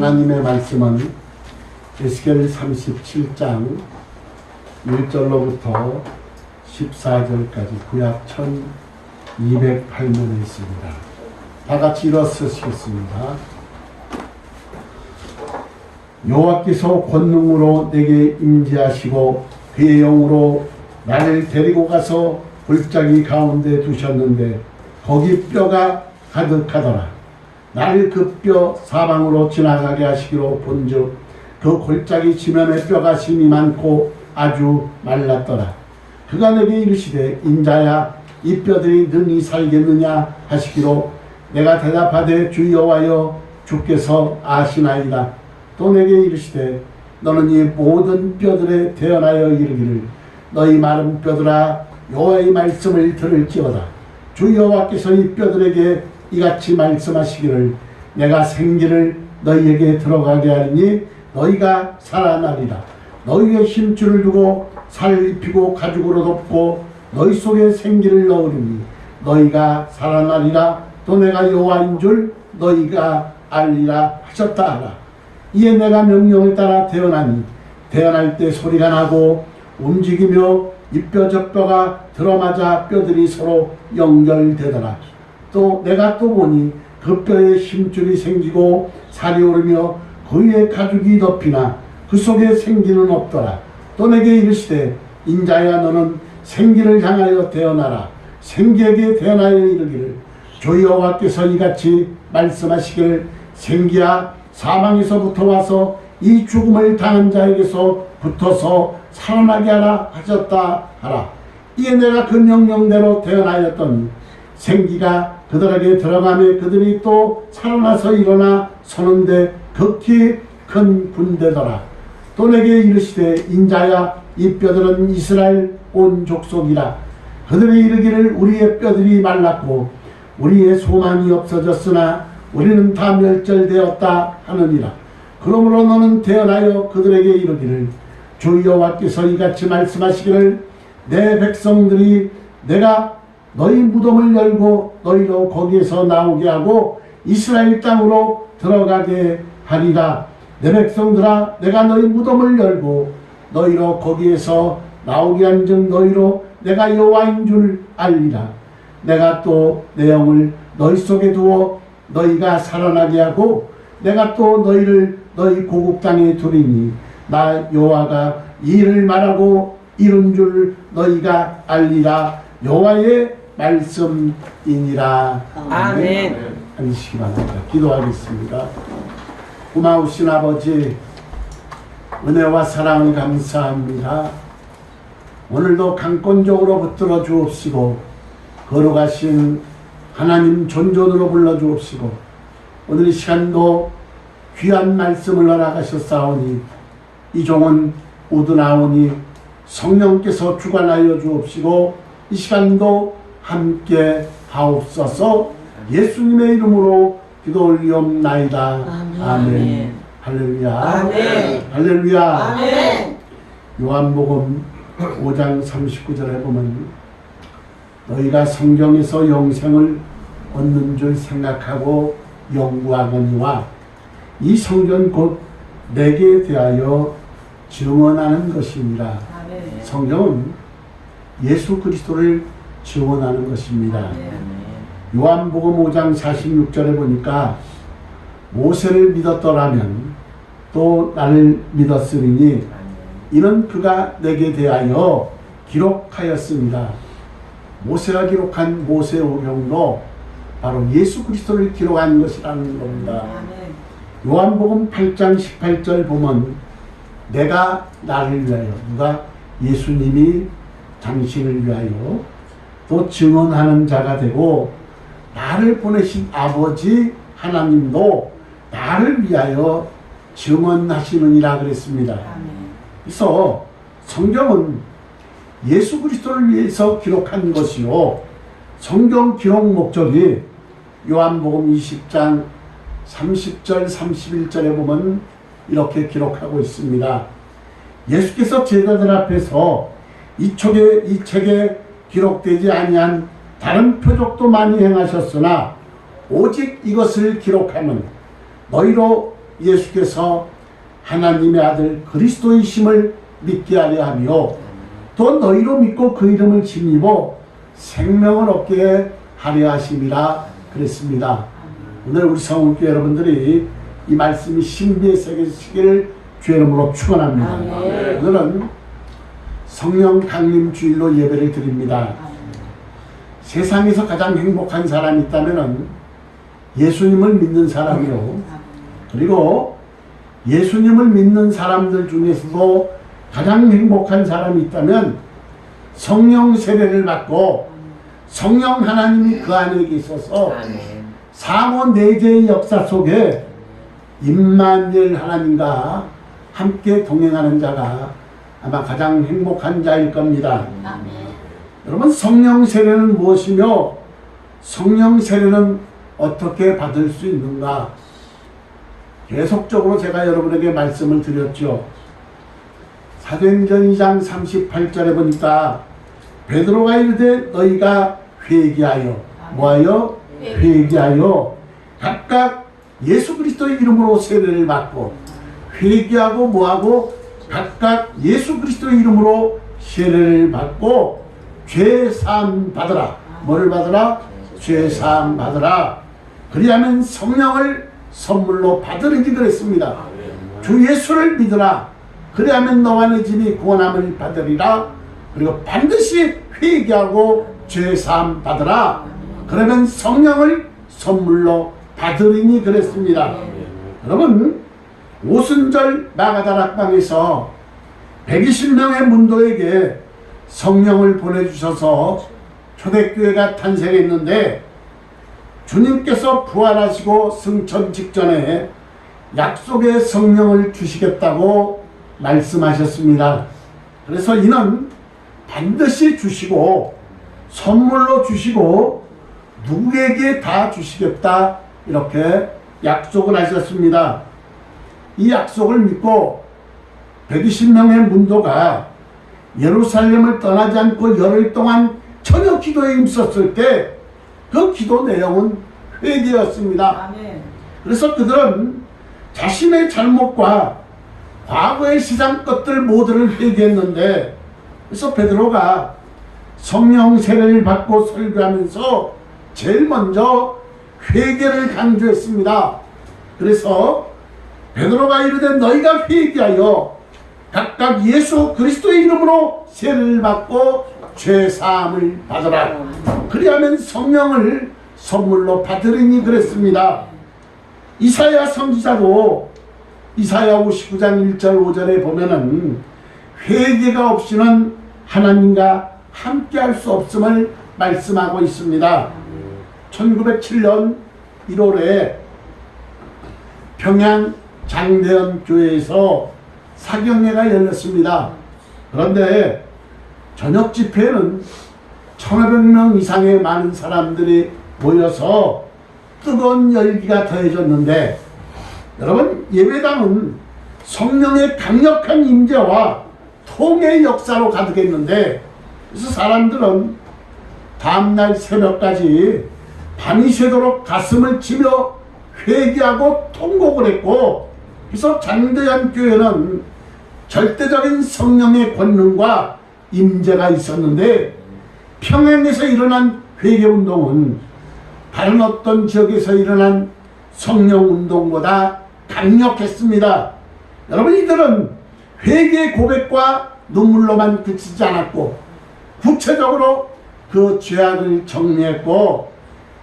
하나님의 말씀은 에스겔 37장 1절로부터 14절까지 구약 1208면에 있습니다. 다 같이 일어서시겠습니다. 여호와께서 권능으로 내게 임재하시고 그의 영으로 나를 데리고 가서 골짜기 가운데 두셨는데 거기 뼈가 가득하더라. 나를 그 뼈 사방으로 지나가게 하시기로 본즉 그 골짜기 지면에 뼈가 심이 많고 아주 말랐더라. 그가 내게 이르시되 인자야 이 뼈들이 능히 살겠느냐 하시기로 내가 대답하되 주 여호와여 주께서 아시나이다. 또 내게 이르시되 너는 이 모든 뼈들에 대언하여 이르기를 너희 마른 뼈들아 여호와의 말씀을 들을지어다. 주 여호와께서 이 뼈들에게 이같이 말씀하시기를 내가 생기를 너희에게 들어가게 하리니 너희가 살아나리라. 너희의 힘줄을 두고 살을 입히고 가죽으로 덮고 너희 속에 생기를 넣으리니 너희가 살아나리라. 또 내가 여호와인 줄 너희가 알리라 하셨다 하라. 이에 내가 명령을 따라 대언하니 대언할 때 소리가 나고 움직이며 이 뼈 저 뼈가 들어맞아 뼈들이 서로 연결되더라. 또 내가 또 보니 그 뼈에 힘줄이 생기고 살이 오르며 그 위에 가죽이 덮이나 그 속에 생기는 없더라. 또 내게 이르시되 인자야 너는 생기를 향하여 대언하라. 생기에게 대언하여 이르기를 주 여호와께서 이같이 말씀하시기를 생기야 사망에서부터 와서 이 죽음을 당한 자에게서 붙어서 살아나게 하라 하셨다 하라. 이에 내가 그 명령대로 대언하였더니 생기가 그들에게 들어가며 그들이 또 살아나서 일어나 서는데 극히 큰 군대더라. 또 내게 이르시되 인자야 이 뼈들은 이스라엘 온 족속이라. 그들이 이르기를 우리의 뼈들이 말랐고 우리의 소망이 없어졌으나 우리는 다 멸절되었다 하느니라. 그러므로 너는 대언하여 그들에게 이르기를 주 여호와께서 이같이 말씀하시기를 내 백성들이 내가 너희 무덤을 열고 너희로 거기에서 나오게 하고 이스라엘 땅으로 들어가게 하리라. 내 백성들아 내가 너희 무덤을 열고 너희로 거기에서 나오게 한즉 너희로 내가 여호와인 줄 알리라. 내가 또 내 영을 너희 속에 두어 너희가 살아나게 하고 내가 또 너희를 너희 고국 땅에 두리니 나 여호와가 이 일을 말하고 이룬 줄 너희가 알리라. 여호와의 말씀이니라. 아멘. 앉으시기 바랍니다. 기도하겠습니다. 고마우신 아버지 은혜와 사랑을 감사합니다. 오늘도 강권적으로 붙들어 주옵시고 거룩하신 하나님 존존으로 불러 주옵시고 오늘 이 시간도 귀한 말씀을 허락하셨사오니 이 종은 우드나오니 성령께서 주관하여 주옵시고 이 시간도 함께 하옵소서. 예수님의 이름으로 기도 올리옵나이다. 아멘. 아멘. 할렐루야. 아멘. 할렐루야. 아멘. 요한복음 5장 39절에 보면 너희가 성경에서 영생을 얻는 줄 생각하고 연구하거니와 이 성경 곧 내게 대하여 증언하는 것입니다. 아멘. 성경은 예수 그리스도를 증언하는 것입니다. 아멘. 요한복음 5장 46절에 보니까 모세를 믿었더라면 또 나를 믿었으리니 이는 그가 내게 대하여 기록하였습니다. 모세가 기록한 모세오경도 바로 예수 그리스도를 기록한 것이라는 겁니다. 요한복음 8장 18절 보면 내가 나를 위하여, 누가 예수님이 당신을 위하여 또 증언하는 자가 되고 나를 보내신 아버지 하나님도 나를 위하여 증언하시느니라 그랬습니다. 그래서 성경은 예수 그리스도를 위해서 기록한 것이요 성경 기록 목적이 요한복음 20장 30절 31절에 보면 이렇게 기록하고 있습니다. 예수께서 제자들 앞에서 이 책에 기록되지 아니한 다른 표적도 많이 행하셨으나 오직 이것을 기록하면 너희로 예수께서 하나님의 아들 그리스도이심을 믿게 하려 하며 또 너희로 믿고 그 이름을 힘입어 생명을 얻게 하려 하심이라 그랬습니다. 오늘 우리 성원교회 여러분들이 이 말씀이 신비에 새겨지기를 주의 이름으로 축원합니다. 오늘은 성령 강림 주일로 예배를 드립니다. 세상에서 가장 행복한 사람이 있다면 예수님을 믿는 사람이요, 그리고 예수님을 믿는 사람들 중에서도 가장 행복한 사람이 있다면 성령 세례를 받고 성령 하나님이 그 안에 있어서 사모 내재의 역사 속에 임마누엘 하나님과 함께 동행하는 자가 아마 가장 행복한 자일 겁니다. 여러분, 성령 세례는 무엇이며 성령 세례는 어떻게 받을 수 있는가? 계속적으로 제가 여러분에게 말씀을 드렸죠. 사도행전 2장 38절에 보니까 베드로가 이르되 너희가 회개하여 뭐하여? 회개하여 각각 예수 그리스도의 이름으로 세례를 받고 회개하고 뭐하고? 각각 예수 그리스도의 이름으로 세례를 받고 죄사함 받으라. 뭐를 받으라? 죄사함 받으라. 그리하면 성령을 선물로 받으리니 그랬습니다. 주 예수를 믿으라. 그리하면 너와 네 집이 구원함을 받으리라. 그리고 반드시 회개하고 죄사함 받으라. 그러면 성령을 선물로 받으리니 그랬습니다. 여러분, 오순절 마가다락방에서 120명의 문도에게 성령을 보내주셔서 초대교회가 탄생했는데 주님께서 부활하시고 승천 직전에 약속의 성령을 주시겠다고 말씀하셨습니다. 그래서 이는 반드시 주시고 선물로 주시고 누구에게 다 주시겠다 이렇게 약속을 하셨습니다. 이 약속을 믿고 120명의 문도가 예루살렘을 떠나지 않고 열흘 동안 전혀 기도에 힘썼을 때 그 기도 내용은 회개였습니다. 그래서 그들은 자신의 잘못과 과거의 세상 것들 모두를 회개했는데, 그래서 베드로가 성령 세례를 받고 설교하면서 제일 먼저 회개를 강조했습니다. 그래서 베드로가 이르되 너희가 회개하여 각각 예수 그리스도의 이름으로 세례를 받고 죄사함을 받으라. 그리하면 성령을 선물로 받으리니 그랬습니다. 이사야 선지자도 이사야 59장 1절 5절에 보면은 회개가 없이는 하나님과 함께할 수 없음을 말씀하고 있습니다. 1907년 1월에 평양 장대현 교회에서 사경회가 열렸습니다. 그런데 저녁 집회에는 1500명 이상의 많은 사람들이 모여서 뜨거운 열기가 더해졌는데, 여러분, 예배당은 성령의 강력한 임재와 통의 역사로 가득했는데, 그래서 사람들은 다음날 새벽까지 밤이 새도록 가슴을 치며 회개하고 통곡을 했고, 그래서 장대현 교회는 절대적인 성령의 권능과 임재가 있었는데, 평양에서 일어난 회개운동은 다른 어떤 지역에서 일어난 성령운동보다 강력했습니다. 여러분, 이들은 회개의 고백과 눈물로만 그치지 않았고 구체적으로 그 죄악을 정리했고,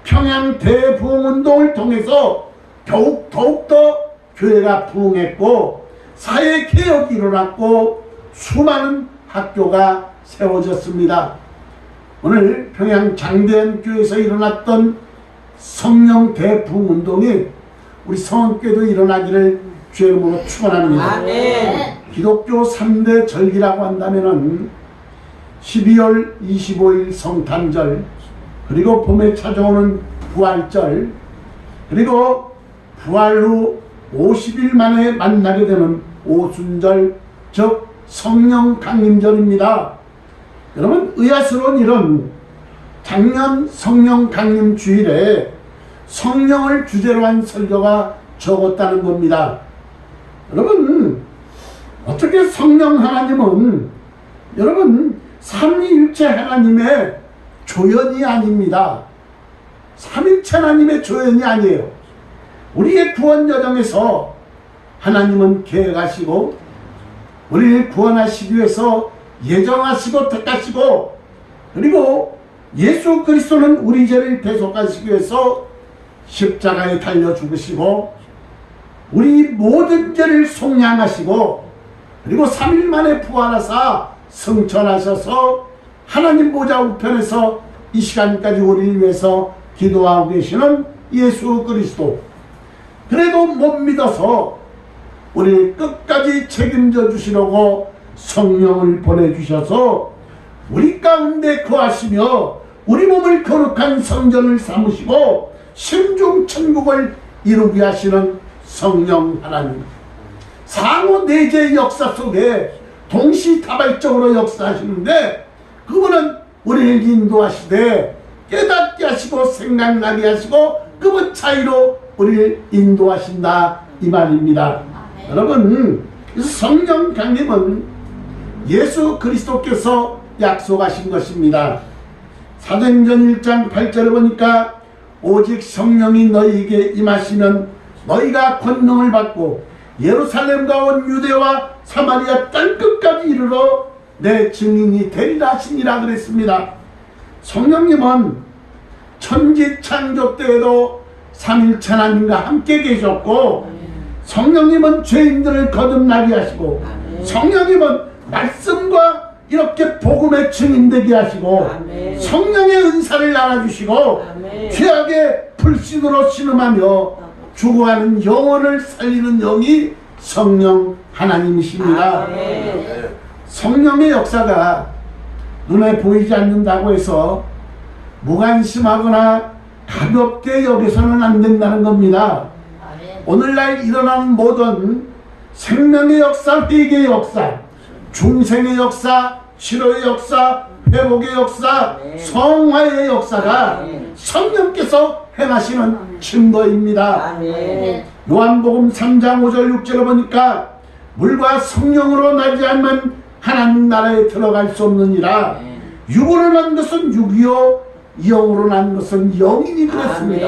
평양 대부흥운동을 통해서 더욱더 교회가 부흥했고 사회개혁이 일어났고 수많은 학교가 세워졌습니다. 오늘 평양 장대현 교회에서 일어났던 성령 대부흥운동이 우리 성원교회도 일어나기를 주의 이름으로 축원합니다. 아멘. 기독교 3대 절기라고 한다면은 12월 25일 성탄절, 그리고 봄에 찾아오는 부활절, 그리고 부활 후 50일 만에 만나게 되는 오순절, 즉 성령 강림절입니다. 여러분, 의아스러운 일은 작년 성령 강림 주일에 성령을 주제로 한 설교가 적었다는 겁니다. 여러분, 어떻게 성령 하나님은 여러분 삼위일체 하나님의 조연이 아닙니다. 삼일체 하나님의 조연이 아니에요. 우리의 구원 여정에서 하나님은 계획하시고 우리를 구원하시기 위해서 예정하시고 택하시고, 그리고 예수 그리스도는 우리 죄를 대속하시기 위해서 십자가에 달려 죽으시고 우리 모든 죄를 속량하시고, 그리고 3일 만에 부활하사 승천하셔서 하나님 보좌 우편에서 이 시간까지 우리를 위해서 기도하고 계시는 예수 그리스도. 그래도 못 믿어서 우리를 끝까지 책임져 주시려고 성령을 보내주셔서 우리 가운데 거하시며 우리 몸을 거룩한 성전을 삼으시고 심중 천국을 이루게 하시는 성령 하나님. 상호 내재의 역사 속에 동시다발적으로 역사하시는데, 그분은 우리를 인도하시되 깨닫게 하시고 생각나게 하시고 그분 차이로 우리를 인도하신다, 이 말입니다. 여러분, 성령 강림은 예수 그리스도께서 약속하신 것입니다. 사도행전 1장 8절에 보니까 오직 성령이 너희에게 임하시면 너희가 권능을 받고 예루살렘과 온 유대와 사마리아 땅끝까지 이르러 내 증인이 되리라 하시니라 그랬습니다. 성령님은 천지 창조 때에도 삼일체 하나님과 함께 계셨고, 성령님은 죄인들을 거듭나게 하시고, 성령님은 말씀과 이렇게 복음의 증인되게 하시고, 성령의 은사를 나눠주시고, 죄악의 불신으로 신음하며 죽어가는 영혼을 살리는 영이 성령 하나님이십니다. 성령의 역사가 눈에 보이지 않는다고 해서 무관심하거나 가볍게 여기서는 안 된다는 겁니다. 오늘날 일어나는 모든 생명의 역사, 회개의 역사, 중생의 역사, 치료의 역사, 회복의 역사, 성화의 역사가 성령께서 행하시는 증거입니다. 요한복음 3장 5절 6절에 보니까 물과 성령으로 나지 않으면 하나님 나라에 들어갈 수 없느니라. 육으로 난 것은 육이요 영으로 난 것은 영이니 그랬습니다.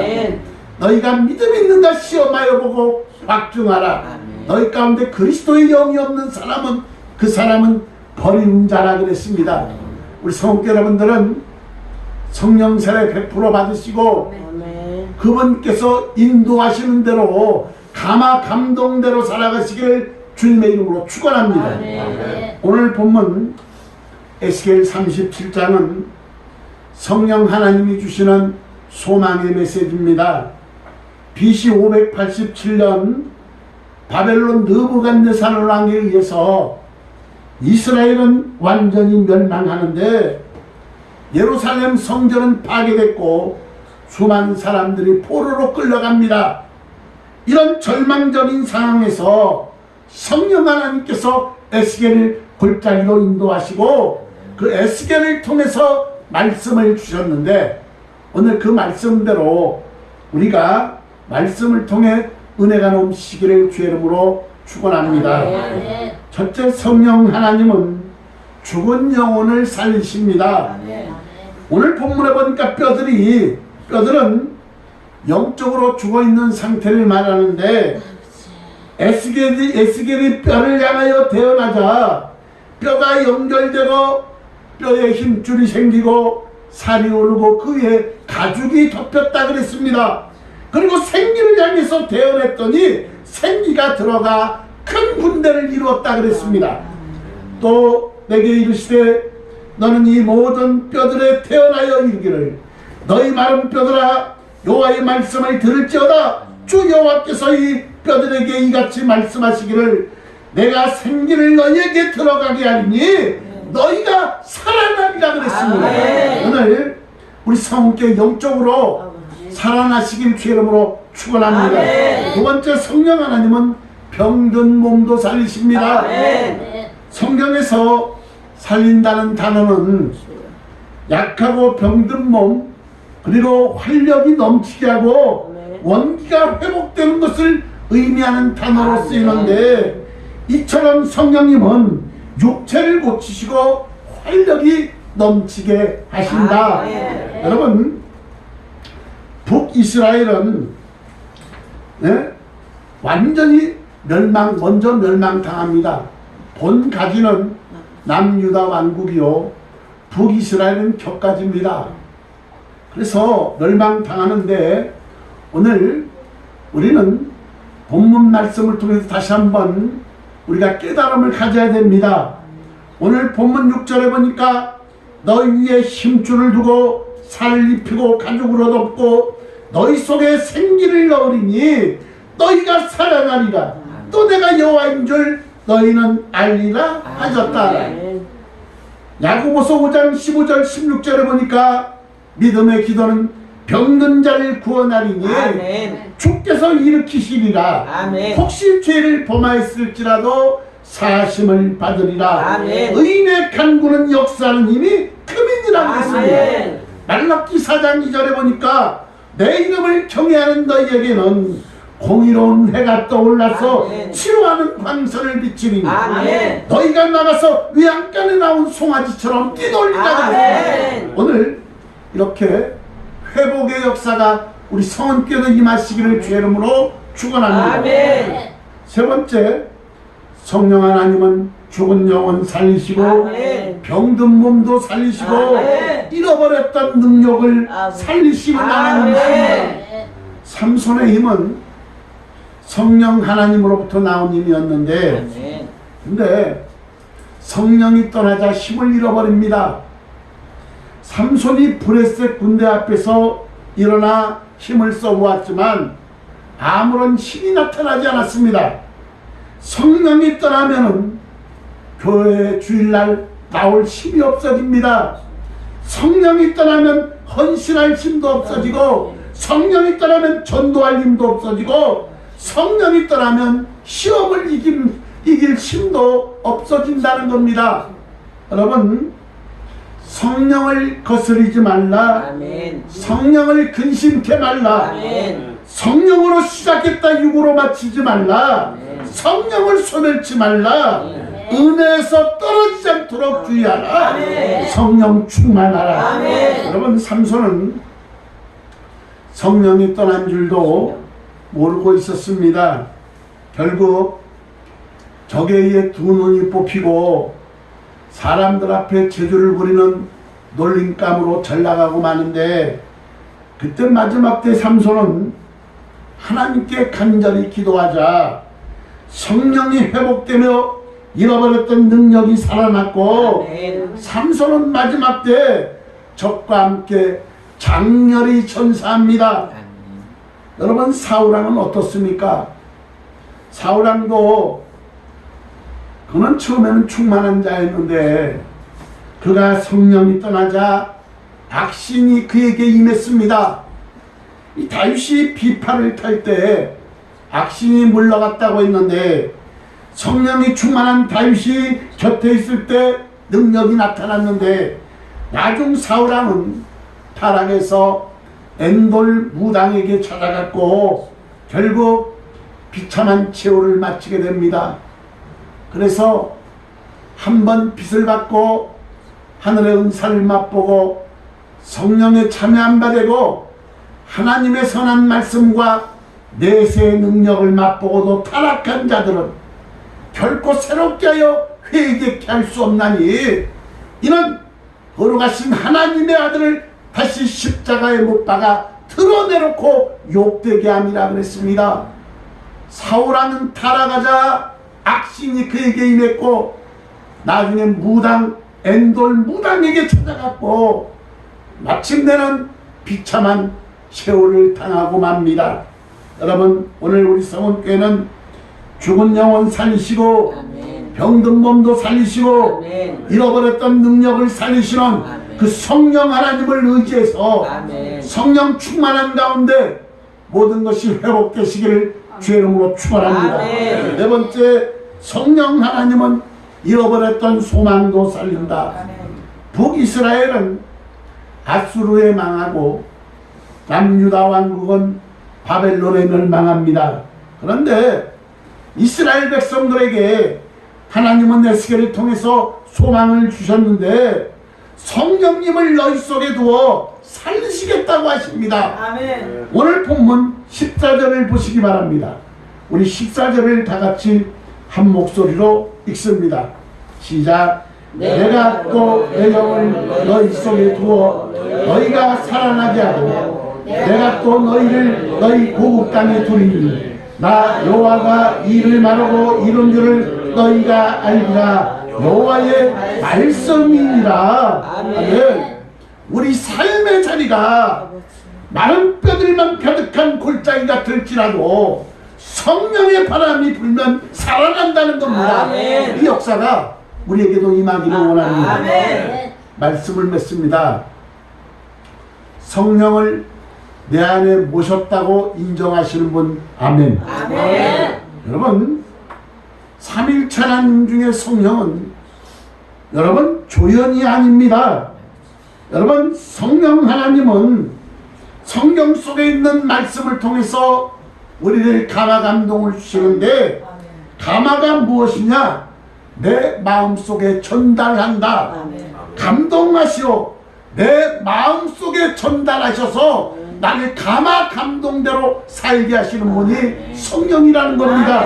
너희가 믿음 있는가 시험하여 보고 확증하라. 너희 가운데 그리스도의 영이 없는 사람은 그 사람은 버린 자라 그랬습니다. 우리 성도 여러분들은 성령 세례 100% 받으시고 그분께서 인도하시는 대로 감화 감동대로 살아가시기를 주님의 이름으로 축원합니다. 오늘 본문 에스겔 37장은 성령 하나님이 주시는 소망의 메시지입니다. BC 587년 바벨론 느부갓네살 왕에 의해서 이스라엘은 완전히 멸망하는데 예루살렘 성전은 파괴됐고 수많은 사람들이 포로로 끌려갑니다. 이런 절망적인 상황에서 성령 하나님께서 에스겔을 골짜기로 인도하시고 그 에스겔을 통해서 말씀을 주셨는데, 오늘 그 말씀대로 우리가 말씀을 통해 은혜가 넘치기를 주의 이름으로 축원합니다. 첫째, 성령 하나님은 죽은 영혼을 살리십니다. 오늘 본문에 보니까 뼈들은 영적으로 죽어있는 상태를 말하는데, 에스겔이 뼈를 향하여 태어나자 뼈가 연결되고 뼈에 힘줄이 생기고 살이 오르고 그 위에 가죽이 덮였다 그랬습니다. 그리고 생기를 향해서 태어났더니 생기가 들어가 큰 군대를 이루었다 그랬습니다. 또 내게 이르시되 너는 이 모든 뼈들에 태어나여 이르기를 너희 마른 뼈들아 여호와의 말씀을 들을지어다. 주 여호와께서 이 뼈들에게 이같이 말씀하시기를 내가 생기를 너희에게 들어가게 하리니 너희가 살아나리라 그랬습니다. 오늘 우리 성께 영적으로 살아나시길 주의 이름으로 축원합니다. 두 번째, 성령 하나님은 병든 몸도 살리십니다. 성경에서 살린다는 단어는 약하고 병든 몸, 그리고 활력이 넘치게 하고 원기가 회복되는 것을 의미하는 단어로 쓰이는데, 이처럼 성령님은 육체를 고치시고 활력이 넘치게 하신다. 여러분, 북이스라엘은 완전히 먼저 멸망당합니다. 본 가지는 남유다 왕국이요, 북이스라엘은 격가지입니다. 그래서 멸망당하는데, 오늘 우리는 본문 말씀을 통해서 다시 한번 우리가 깨달음을 가져야 됩니다. 오늘 본문 6절에 보니까 너희 위에 힘줄을 두고 살을 입히고 가죽으로 덮고 너희 속에 생기를 넣으리니 너희가 살아나리라. 또 내가 여호와인 줄 너희는 알리라 하셨다. 야고보서 5장 15절 16절에 보니까 믿음의 기도는 병든 자를 구원하리니 주께서 일으키시리라. 혹시 죄를 범하였을지라도 사심을 받으리라. 의인의 간구는 역사하는 힘이 크민이라고 했습니다. 말라기 4장 2절에 보니까 내 이름을 경외하는 너희에게는 공의로운 해가 떠올라서 치료하는 광선을 비치리니 너희가 나가서 외양간에 나온 송아지처럼 뛰놀리라. 오늘 이렇게 회복의 역사가 우리 성원교회에 임하시기를 주의 이름으로 축원합니다. 세 번째, 성령 하나님은 죽은 영혼 살리시고 병든 몸도 살리시고 잃어버렸던 능력을 살리시는 하나님이십니다. 삼손의 힘은 성령 하나님으로부터 나온 힘이었는데, 근데 성령이 떠나자 힘을 잃어버립니다. 삼손이 브레셋 군대 앞에서 일어나 힘을 써보았지만 아무런 힘이 나타나지 않았습니다. 성령이 떠나면은 교회 주일날 나올 힘이 없어집니다. 성령이 떠나면 헌신할 힘도 없어지고, 성령이 떠나면 전도할 힘도 없어지고, 성령이 떠나면 시험을 이길 힘도 없어진다는 겁니다. 여러분, 성령을 거스르지 말라. 성령을 근심케 말라. 성령으로 시작했다 육으로 마치지 말라. 성령을 소멸치 말라. 은혜에서 떨어지지 않도록 주의하라. 성령 충만하라. 여러분, 삼손은 성령이 떠난 줄도 모르고 있었습니다. 결국 적에 의해 두 눈이 뽑히고 사람들 앞에 재주를 부리는 놀림감으로 전락하고 마는데, 그때 마지막 때 삼손은 하나님께 간절히 기도하자 성령이 회복되며 잃어버렸던 능력이 살아났고, 삼손은 마지막 때 적과 함께 장렬히 전사합니다. 여러분, 사울왕은 어떻습니까? 사울왕도 그는 처음에는 충만한 자였는데 그가 성령이 떠나자 악신이 그에게 임했습니다. 이 다윗이 비파를 탈 때 악신이 물러갔다고 했는데, 성령이 충만한 다윗이 곁에 있을 때 능력이 나타났는데, 나중 사울왕은 타락해서 엔돌 무당에게 찾아갔고 결국 비참한 최후를 마치게 됩니다. 그래서 한번 빚을 받고 하늘의 은사를 맛보고 성령에 참여 안 받고 하나님의 선한 말씀과 내세의 능력을 맛보고도 타락한 자들은 결코 새롭게 하여 회개케 할 수 없나니, 이는 거룩하신 하나님의 아들을 다시 십자가에 못 박아 드러내놓고 욕되게 함이라 그랬습니다. 사울왕은 타락하자 악신이 그에게 임했고, 나중에 엔돌 무당에게 찾아갔고, 마침내는 비참한 세월을 당하고 맙니다. 여러분, 오늘 우리 성원교회는 죽은 영혼 살리시고 병든 몸도 살리시고 잃어버렸던 능력을 살리시는 그 성령 하나님을 의지해서 성령 충만한 가운데 모든 것이 회복되시기를 주의 이름으로 축원합니다. 네 번째, 성령 하나님은 잃어버렸던 소망도 살린다. 북이스라엘은 아수르에 망하고 남유다 왕국은 바벨론에 멸망합니다. 그런데 이스라엘 백성들에게 하나님은 에스겔을 통해서 소망을 주셨는데 성령님을 너희 속에 두어 살리시겠다고 하십니다. 아멘. 오늘 본문 14절을 보시기 바랍니다. 우리 14절을 다 같이 한 목소리로 읽습니다. 시작. 내가 또 내 영을 너희 속에 두어 너희가 살아나게 하고 내가 또 너희를 너희 고국 땅에 두리니 나 여호와가 이를 말하고 이룬 줄을 너희가 알리라. 여호와의 말씀이니라. 아멘. 우리 삶의 자리가 마른 뼈들만 가득한 골짜기 같을지라도 성령의 바람이 불면 살아난다는 겁니다. 아멘. 이 역사가 우리에게도 임하기를 원합니다. 아멘. 말씀을 맺습니다. 성령을 내 안에 모셨다고 인정하시는 분 아멘. 아멘. 여러분, 삼일체 하나님 중에 성령은 여러분 조연이 아닙니다. 여러분, 성령 하나님은 성경 속에 있는 말씀을 통해서 우리를 감화 감동을 주시는데 감화가 무엇이냐? 내 마음속에 전달한다. 감동하시오. 내 마음속에 전달하셔서 나를 감화 감동대로 살게 하시는 분이 성령이라는 겁니다.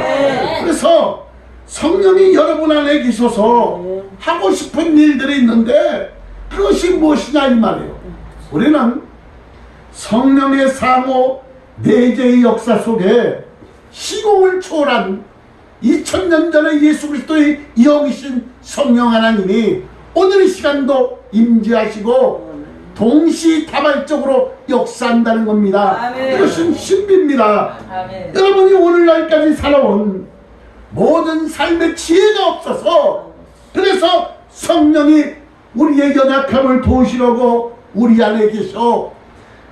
그래서 성령이 여러분 안에 계셔서 하고 싶은 일들이 있는데 그것이 무엇이냐 이 말이에요. 우리는 성령의 상호 내재의 역사 속에 시공을 초월한 2000년 전에 예수 그리스도의 영이신 성령 하나님이 오늘 이 시간도 임재하시고 동시다발적으로 역사한다는 겁니다. 아멘. 이것은 신비입니다. 아멘. 여러분이 오늘날까지 살아온 모든 삶의 지혜가 없어서 그래서 성령이 우리의 연약함을 도우시려고 우리 안에 계셔.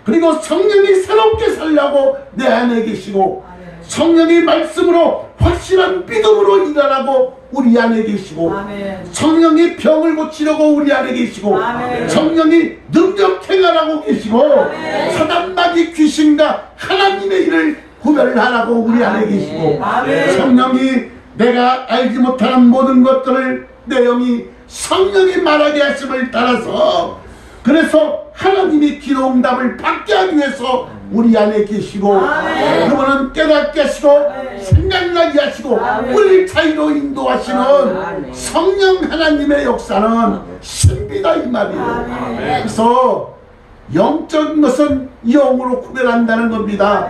그리고 성령이 새롭게 살려고 내 안에 계시고 성령이 말씀으로 확실한 믿음으로 일하라고 우리 안에 계시고 아멘. 성령이 병을 고치려고 우리 안에 계시고 아멘. 성령이 능력 행하라고 계시고 아멘. 사단마귀 귀신과 하나님의 일을 구별하라고 우리 안에 계시고 아멘. 성령이 내가 알지 못하는 모든 것들을 내 영이 성령이 말하게 하심을 따라서 그래서 하나님이 기도응답을 받게 하기 위해서 우리 안에 계시고 아멘. 그분은 깨닫게 하시고 생각나게 하시고 우리를 자유로 인도하시는 아멘. 성령 하나님의 역사는 신비다 이 말이에요. 아멘. 그래서 영적인 것은 영으로 구별한다는 겁니다.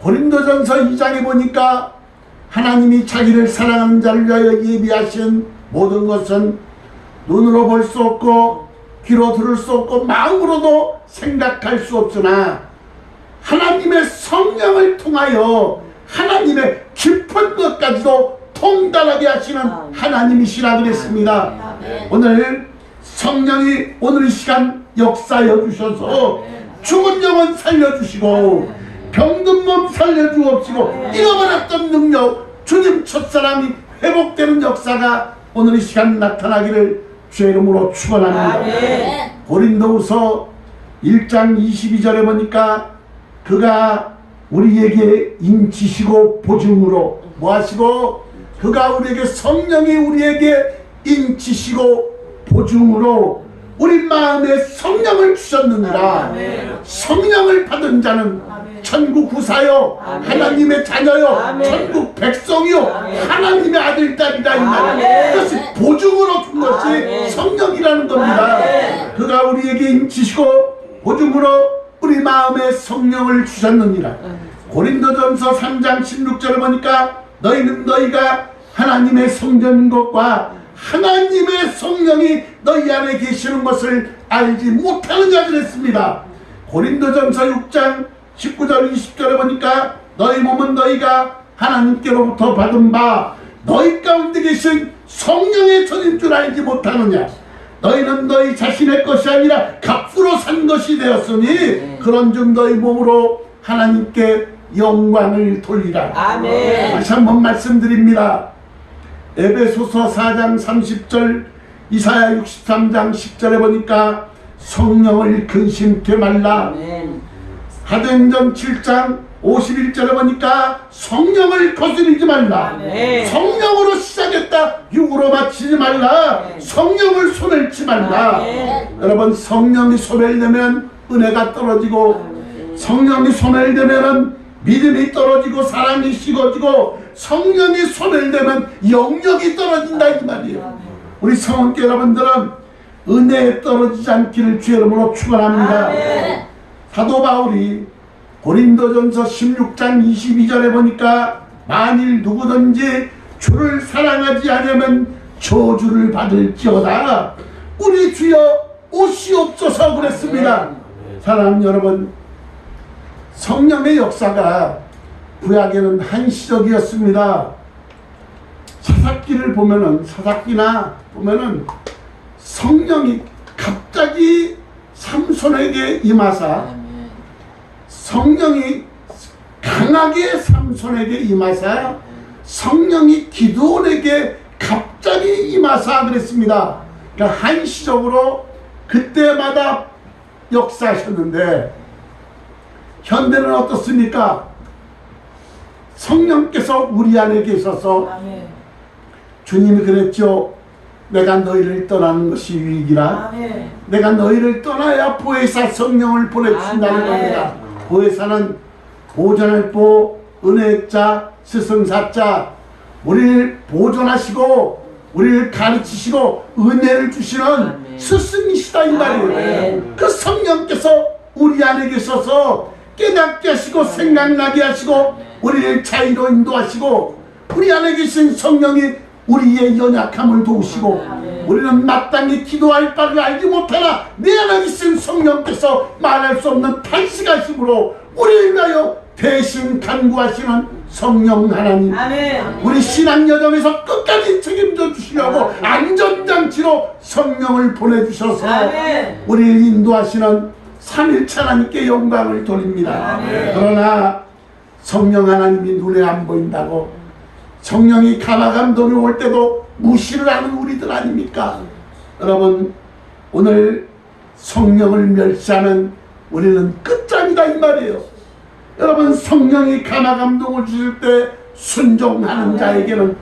고린도전서 2장에 보니까 하나님이 자기를 사랑하는 자를 위하여 예비하신 모든 것은 눈으로 볼 수 없고 귀로 들을 수 없고 마음으로도 생각할 수 없으나 하나님의 성령을 통하여 하나님의 깊은 것까지도 통달하게 하시는 하나님이시라 그랬습니다. 오늘 성령이 오늘 이 시간 역사여 주셔서 죽은 영혼 살려주시고 병든 몸 살려주옵시고 잃어버렸던 능력 주님 첫사랑이 회복되는 역사가 오늘 이 시간 나타나기를 주의 이름으로 축원합니다. 고린도후서 1장 22절에 보니까 그가 우리에게 인치시고 보증으로 뭐하시고 그가 우리에게 성령이 우리에게 인치시고 보증으로 우리 마음에 성령을 주셨느니라. 성령을 받은 자는 천국 후사요 하나님의 자녀요 천국 백성이요 하나님의 아들 딸이다 이 말이에요. 그것이 보증으로 준 것이 성령이라는 겁니다. 그가 우리에게 인치시고 보증으로 우리 마음에 성령을 주셨느니라. 고린도전서 3장 16절을 보니까 너희는 너희가 하나님의 성전인 것과 하나님의 성령이 너희 안에 계시는 것을 알지 못하느냐 그랬습니다. 고린도전서 6장 19절 20절에 보니까 너희 몸은 너희가 하나님께로부터 받은 바 너희 가운데 계신 성령의 전인 줄 알지 못하느냐. 너희는 너희 자신의 것이 아니라 값으로 산 것이 되었으니 그런즉 너희 몸으로 하나님께 영광을 돌리라. 아멘. 다시 한번 말씀드립니다. 에베소서 4장 30절 이사야 63장 10절에 보니까 성령을 근심케 말라. 사도행전 7장 51절에 보니까 성령을 거스르지 말라. 아멘. 성령으로 시작했다 육으로 마치지 말라. 성령을 소멸치 말라. 아멘. 여러분, 성령이 소멸되면 은혜가 떨어지고, 성령이 소멸되면 믿음이 떨어지고, 사랑이 식어지고, 성령이 소멸되면 영역이 떨어진다 이 말이에요. 우리 성원교 여러분들은 은혜에 떨어지지 않기를 주의 이름으로 축원합니다. 아멘. 사도 바울이 고린도전서 16장 22절에 보니까 만일 누구든지 주를 사랑하지 않으면 저주를 받을지어다. 우리 주여 오시옵소서 그랬습니다. 사랑하는 여러분, 성령의 역사가 구약에는 한시적이었습니다. 사사기나 보면은 성령이 갑자기 삼손에게 임하사, 성령이 강하게 삼손에게 임하사, 성령이 기드온에게 갑자기 임하사 그랬습니다. 그러니까 한시적으로 그때마다 역사하셨는데, 현대는 어떻습니까? 성령께서 우리 안에 계셔서 주님이 그랬죠. 내가 너희를 떠나는 것이 유익이라. 내가 너희를 떠나야 보혜사 성령을 보내준다는 아멘. 겁니다. 보혜사는 보존할 보, 은혜의 자, 스승사자, 우리를 보존하시고 우리를 가르치시고 은혜를 주시는 아멘. 스승이시다 이 말이에요. 아멘. 그 성령께서 우리 안에 계셔서 깨닫게 하시고 생각나게 하시고 우리를 자유로 인도하시고, 우리 안에 계신 성령이 우리의 연약함을 도우시고, 우리는 마땅히 기도할 바를 알지 못하나 내 안에 계신 성령께서 말할 수 없는 탄식하심으로 우리를 위하여 대신 간구하시는 성령 하나님, 우리 신앙 여정에서 끝까지 책임져 주시려고 안전장치로 성령을 보내주셔서 우리를 인도하시는 삼일체 하나님께 영광을 돌립니다. 그러나 성령 하나님이 눈에 안 보인다고, 성령이 가마감동이 올 때도 무시를 하는 우리들 아닙니까? 여러분, 오늘 성령을 멸시하면 우리는 끝장이다 이 말이에요. 여러분, 성령이 가마감동을 주실 때 순종하는 자에게는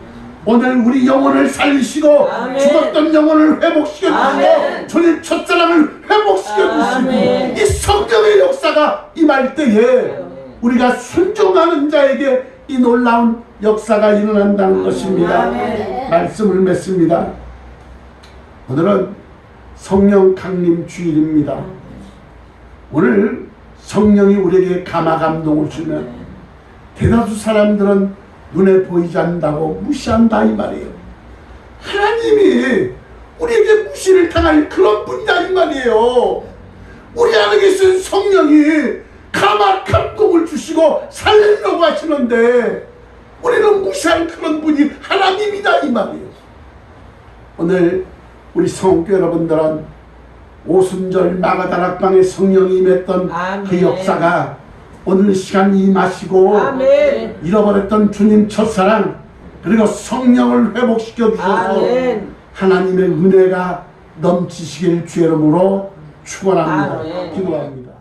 오늘 우리 영혼을 살리시고 아멘. 죽었던 영혼을 회복시켜 주시고 아멘. 주님 첫사랑을 회복시켜 주시고 아멘. 이 성령의 역사가 임할 때에 우리가 순종하는 자에게 이 놀라운 역사가 일어난다는 것입니다. 아멘. 말씀을 맺습니다. 오늘은 성령 강림 주일입니다. 오늘 성령이 우리에게 감화감동을 주면 대다수 사람들은 눈에 보이지 않는다고 무시한다 이 말이에요. 하나님이 우리에게 무시를 당할 그런 분이다 이 말이에요. 우리 안에 계신 성령이 감동을 주시고 살리려고 하시는데 우리는 무시할 그런 분이 하나님이다 이 말이에요. 오늘 우리 성교 여러분들은 오순절 마가다락방에 성령이 임했던 아멘. 그 역사가 오늘 시간 임하시고 아멘. 잃어버렸던 주님 첫사랑 그리고 성령을 회복시켜 주셔서 아멘. 하나님의 은혜가 넘치시길 주의 이름으로 축원합니다. 아멘. 기도합니다.